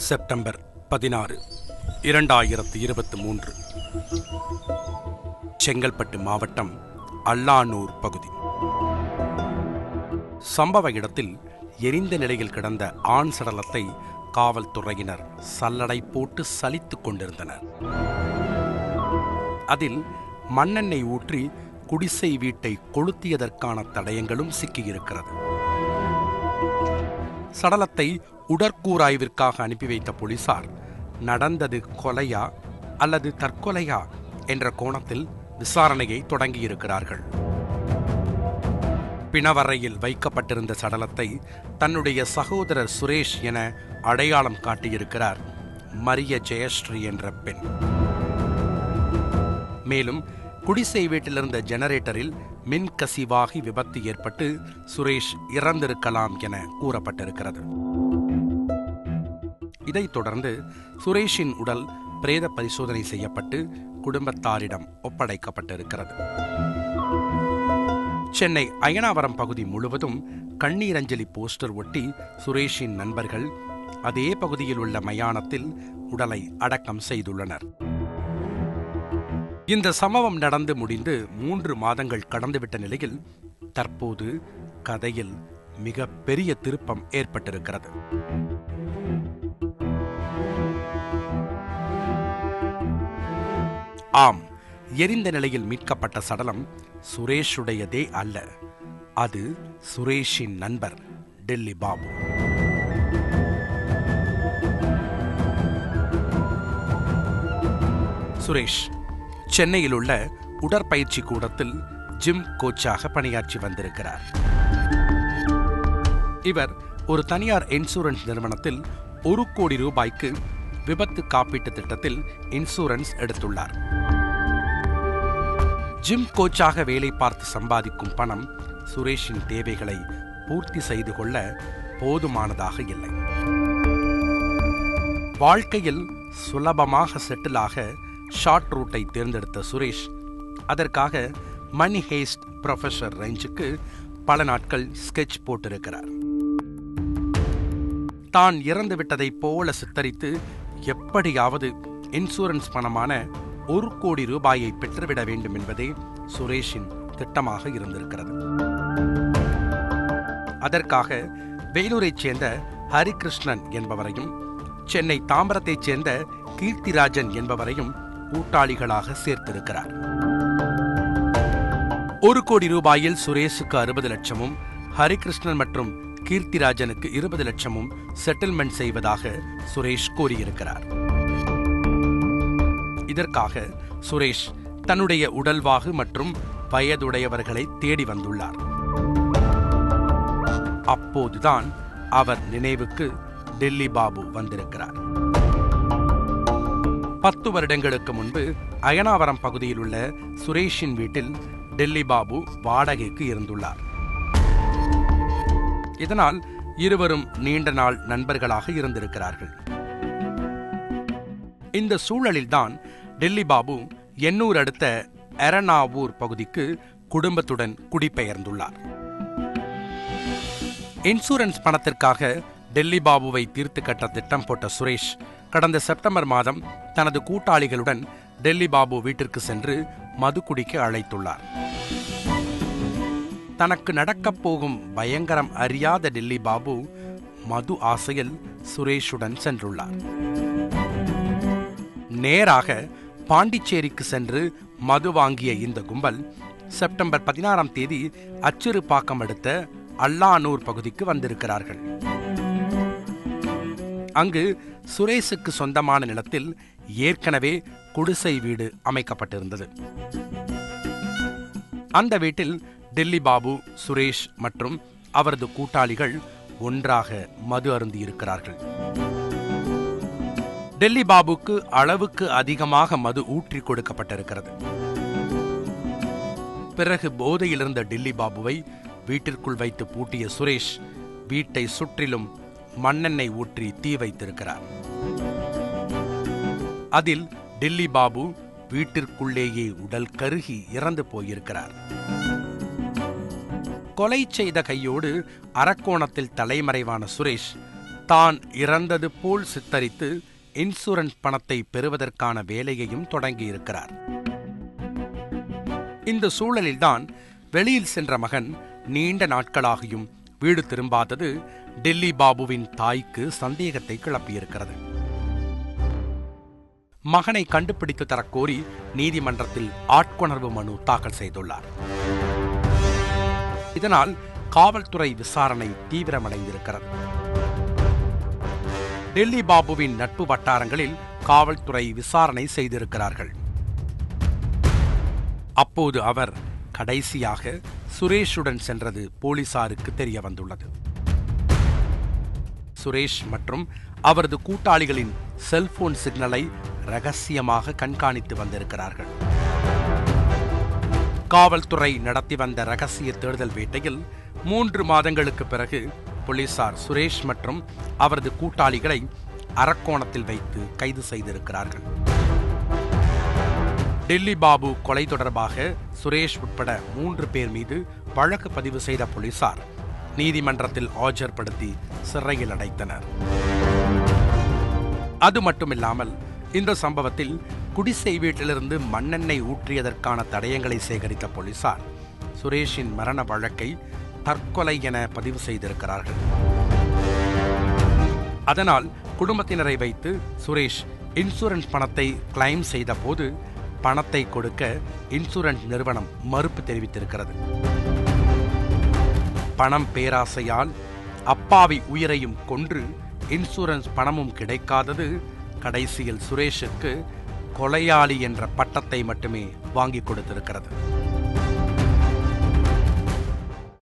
September 16, 2023. Chengalpattu மாவட்டம் அல்லானூர் பகுதி. சம்பவ இடத்தில் எரிந்த நிலையில் கிடந்த ஆண் சடலத்தை காவல்துறையினர் சல்லடை போட்டு சலித்துக் கொண்டிருந்தனர். அதில் மண்ணெண்ணெய் ஊற்றி குடிசை வீட்டை கொளுத்தியதற்கான தடயங்களும் சிக்கியிருக்கிறது. சடலத்தை உடற்கூராய்விற்காக அனுப்பி வைத்த போலீசார் நடந்தது கொலையா அல்லது தற்கொலையா என்ற கோணத்தில் விசாரணையை தொடங்கியிருக்கிறார்கள். பிணவறையில் வைக்கப்பட்டிருந்த சடலத்தை தன்னுடைய சகோதரர் சுரேஷ் என அடையாளம் காட்டியிருக்கிறார் மரிய ஜெயஸ்ரீ என்ற பெண். மேலும் குடிசை வீட்டிலிருந்த ஜெனரேட்டரில் மின் கசிவாகி விபத்து ஏற்பட்டு சுரேஷ் இறந்திருக்கலாம் என கூறப்பட்டிருக்கிறது. இதைத் தொடர்ந்து சுரேஷின் உடல் பிரேத பரிசோதனை செய்யப்பட்டு குடும்பத்தாரிடம் ஒப்படைக்கப்பட்டிருக்கிறது. சென்னை அயனாவரம் பகுதி முழுவதும் கண்ணீரஞ்சலி போஸ்டர் ஒட்டி சுரேஷின் நண்பர்கள் அதே பகுதியில் உள்ள மயானத்தில் உடலை அடக்கம் செய்துள்ளனர். இந்த சம்பவம் நடந்து முடிந்து 3 மாதங்கள் கடந்துவிட்ட நிலையில் தற்போது கதையில் மிக பெரிய திருப்பம் ஏற்பட்டிருக்கிறது. ஆம், எரிந்த நிலையில் மீட்கப்பட்ட சடலம் சுரேஷுடையதே அல்ல. அது சுரேஷின் நண்பர் டெல்லி பாபு. சுரேஷ் சென்னையில் உள்ள உடற்பயிற்சி கூடத்தில் ஜிம் கோச்சாக பணியாற்றி வந்திருக்கிறார். இவர் ஒரு தனியார் இன்சூரன்ஸ் நிறுவனத்தில் 1 கோடி ரூபாய்க்கு விபத்து காப்பீட்டு திட்டத்தில் இன்சூரன்ஸ் எடுத்துள்ளார். ஜிம் கோச்சாக வேலை பார்த்து சம்பாதிக்கும் பணம் சுரேஷின் தேவைகளை பூர்த்தி செய்து கொள்ள போதுமானதாக இல்லை. வாழ்க்கையில் சுலபமாக செட்டிலாக ஷார்ட் ரூட்டை தேர்ந்தெடுத்த சுரேஷ் அதற்காக மணி ஹேஸ்ட் ப்ரொஃபஸர் ரேஞ்சுக்கு பல நாட்கள் ஸ்கெட்ச் போட்டிருக்கிறார். தான் இறந்துவிட்டதை போல சித்தரித்து எப்படியாவது இன்சூரன்ஸ் பணமான 1 கோடி ரூபாயை பெற்றுவிட வேண்டும் என்பதே சுரேஷின் திட்டமாக இருந்திருக்கிறது. அதற்காக வேலூரைச் சேர்ந்த ஹரிகிருஷ்ணன் என்பவரையும் சென்னை தாம்பரத்தைச் சேர்ந்த கீர்த்திராஜன் என்பவரையும் கூட்டாளிகளாக சேர்த்திருக்கிறார். 1 கோடி ரூபாயில் சுரேஷுக்கு 60 லட்சமும் ஹரிகிருஷ்ணன் மற்றும் கீர்த்திராஜனுக்கு 20 லட்சமும் செட்டில்மெண்ட் செய்வதாக சுரேஷ் கூறியிருக்கிறார். இதற்காக சுரேஷ் தன்னுடைய உடல்வாகு மற்றும் வயதுடையவர்களை தேடி வந்துள்ளார். அப்போதுதான் அவர் நினைவுக்கு டெல்லி பாபு வந்திருக்கிறார். 10 வருடங்களுக்கு முன்பு அயனாவரம் பகுதியில் உள்ள சுரேஷின் வீட்டில் டெல்லி பாபு வாடகைக்கு இருந்துள்ளார். இதனால் இருவரும் நீண்ட நாள் நண்பர்களாக இருந்திருக்கிறார்கள். இந்த சூழலில்தான் டெல்லி பாபு எண்ணூர் அடுத்த எரனாவூர் பகுதிக்கு குடும்பத்துடன் குடிபெயர்ந்துள்ளார். இன்சூரன்ஸ் பணத்திற்காக டெல்லி பாபுவை தீர்த்து கட்ட திட்டம் போட்ட சுரேஷ் கடந்த செப்டம்பர் மாதம் தனது கூட்டாளிகளுடன் டெல்லி பாபு வீட்டிற்கு சென்று மது குடிக்க அழைத்துள்ளார். தனக்கு நடக்கப் போகும் பயங்கரம் அறியாத டெல்லி பாபு மது ஆசையில் சுரேஷுடன் சென்றுள்ளார். நேராக பாண்டிச்சேரிக்கு சென்று மது வாங்கிய இந்த கும்பல் செப்டம்பர் 16ஆம் தேதி அச்சிறுபாக்கம் அடுத்த அல்லானூர் பகுதிக்கு வந்திருக்கிறார்கள். அங்கு சுரேஷுக்கு சொந்தமான நிலத்தில் ஏற்கனவே குடிசை வீடு அமைக்கப்பட்டிருந்தது. அந்த வீட்டில் டெல்லி பாபு, சுரேஷ் மற்றும் அவரது கூட்டாளிகள் ஒன்றாக மது அருந்தியிருக்கிறார்கள். டெல்லி பாபுக்கு அளவுக்கு அதிகமாக மது ஊற்றி கொடுக்கப்பட்டிருக்கிறது. பிறகு போதையில் இருந்த டெல்லி பாபுவை வீட்டிற்குள் வைத்து பூட்டிய சுரேஷ் வீட்டை சுற்றிலும் மண்ணெண்ணெய் ஊற்றி தீ வைத்திருக்கிறார். அதில் டெல்லி பாபு வீட்டிற்குள்ளேயே உடல் கருகி இறந்து போயிருக்கிறார். கொலை செய்த கையோடு அரக்கோணத்தில் தலைமறைவான சுரேஷ் தான் இறந்தது போல் சித்தரித்து இன்சூரன்ஸ் பணத்தை பெறுவதற்கான வேலையையும் தொடங்கியிருக்கிறார். இந்த சூழலில்தான் வெளியில் சென்ற மகன் நீண்ட நாட்களாகியும் வீடு திரும்பாதது டெல்லி பாபுவின் தாய்க்கு சந்தேகத்தை கிளப்பியிருக்கிறது. மகனை கண்டுபிடித்து தரக்கோரி நீதிமன்றத்தில் ஆட்கொணர்வு மனு தாக்கல் செய்துள்ளார். இதனால் காவல்துறை விசாரணை தீவிரமடைந்திருக்கிறது. டெல்லி பாபுவின் நட்பு வட்டாரங்களில் காவல்துறை விசாரணை செய்திருக்கிறார்கள். அப்போது அவர் கடைசியாக சுரேஷுடன் சென்றது போலீசாருக்கு தெரிய வந்துள்ளது. சுரேஷ் மற்றும் அவரது கூட்டாளிகளின் செல்போன் சிக்னலை ரகசியமாக கண்காணித்து வந்திருக்கிறார்கள். காவல்துறை நடத்தி வந்த ரகசிய தேடுதல் வேட்டையில் 3 மாதங்களுக்கு பிறகு போலீசார் சுரேஷ் மற்றும் அவரது கூட்டாளிகளை அரக்கோணத்தில் வைத்து கைது செய்திருக்கிறார்கள். டெல்லி பாபு கொலை தொடர்பாக சுரேஷ் உட்பட 3 பேர் மீது வழக்கு பதிவு செய்த போலீசார் நீதிமன்றத்தில் ஆஜர்படுத்தி சிறையில் அடைத்தனர். அது மட்டுமில்லாமல் இந்த சம்பவத்தில் குடிசை வீட்டிலிருந்து மண்ணெண்ணெய் ஊற்றியதற்கான தடயங்களை சேகரித்த போலீசார் சுரேஷின் மரண வழக்கை தற்கொலை என பதிவு செய்திருக்கிறார்கள். அதனால் குடும்பத்தினரை வைத்து சுரேஷ் இன்சூரன்ஸ் பணத்தை கிளைம் செய்த போது பணத்தை கொடுக்க இன்சூரன்ஸ் நிறுவனம் மறுப்பு தெரிவித்திருக்கிறது. பணம் பேராசையால் அப்பாவி உயிரையும் கொன்று இன்சூரன்ஸ் பணமும் கிடைக்காதது கடைசியில் சுரேஷுக்கு கொலையாளி என்ற பட்டத்தை மட்டுமே வாங்கி கொடுத்திருக்கிறது.